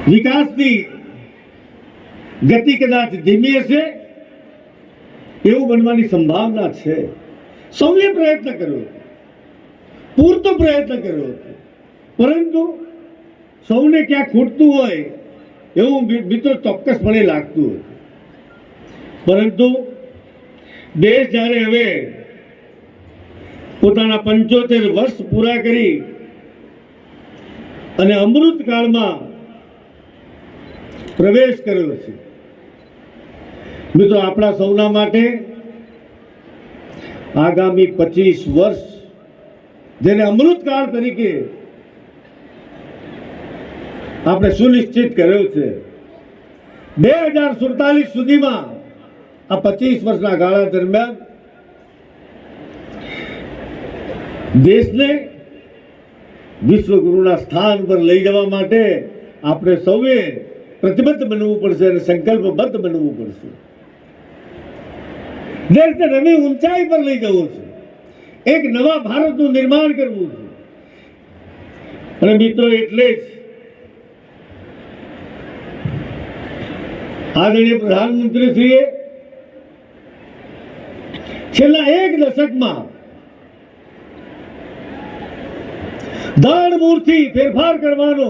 વિકાસની ગતિ કદાચ ધીમી હશે એવું બનવાની સંભાવના છે. સૌએ પ્રયત્ન કર્યો, પૂરતો પ્રયત્ન કર્યો, પરંતુ સૌને ક્યાં ખૂટતું હોય એવું મિત્રો ચોક્કસપણે લાગતું હતું. પરંતુ દેશ જ્યારે હવે પોતાના 75 વર્ષ પૂરા કરી અને અમૃત કાળમાં પ્રવેશ કર્યો છે, મિત્રો આપણા સૌના માટે આગામી 25 વર્ષ જેને અમૃતકાળ તરીકે આપણે સુનિશ્ચિત કર્યો છે, 2047 સુધીમાં આ 25 વર્ષના ગાળા દરમિયાન દેશને વિશ્વગુરુના સ્થાન પર લઈ જવા માટે આપણે સૌએ પ્રતિબદ્ધ બનવું પડશે અને સંકલ્પબદ્ધ બનવું પડશે. દેશને નવી ઊંચાઈ પર લઈ જવું છે, એક નવા ભારતનું નિર્માણ કરવું છે. અને મિત્રો એટલે જ આદરણીય પ્રધાનમંત્રીશ્રીએ છેલ્લા 1 દશકમાં ધડમૂળથી ફેરફાર કરવાનો,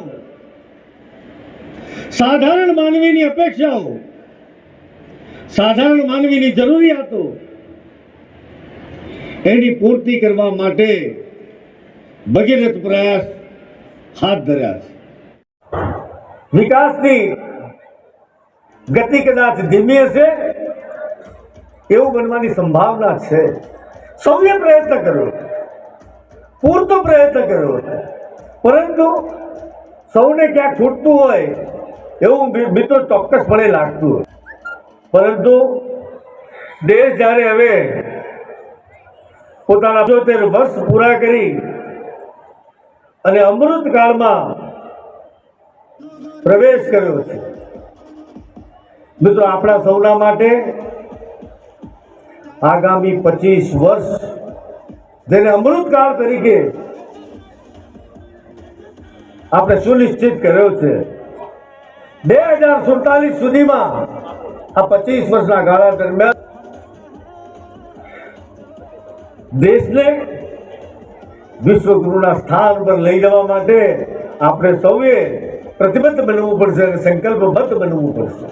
સાધારણ માનવીની અપેક્ષાઓ, સાધારણ માનવીની જરૂરિયાતો એની પૂર્તિ કરવા માટે ભગીરથ પ્રયાસ હાથ ધર્યા છે. વિકાસની ગતિ કદાચ ધીમી હશે એવું બનવાની સંભાવના છે. સૌએ પ્રયત્ન કર્યો, પૂરતો પ્રયત્ન કર્યો, પરંતુ સૌને ક્યાંક ખૂટતું હોય એવું મિત્રો ચોક્કસપણે લાગતું હોય. પરંતુ દેશ જ્યારે હવે પોતાના 75 વર્ષ પૂરા કરી અને અમૃત કાળમાં પ્રવેશ કર્યો છે, મિત્રો આપણા સૌના માટે આગામી 25 વર્ષ જેને અમૃતકાળ તરીકે આપણે સુનિશ્ચિત કર્યો છે, 2047 સુધીમાં આ 25 વર્ષના ગાળા દરમિયાન દેશને વિશ્વગુરુના સ્થાન પર લઈ જવા માટે આપણે સૌએ પ્રતિબદ્ધ બનવું પડશે અને સંકલ્પબદ્ધ બનવું પડશે.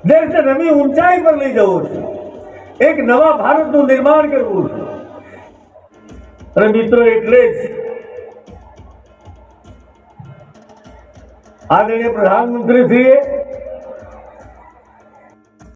દેશને નવી ઊંચાઈ પર લઈ જવો છે, એક નવા ભારતનું નિર્માણ કરવું છે. અને મિત્રો એટલે જ આદરણીય પ્રધાનમંત્રીશ્રીએ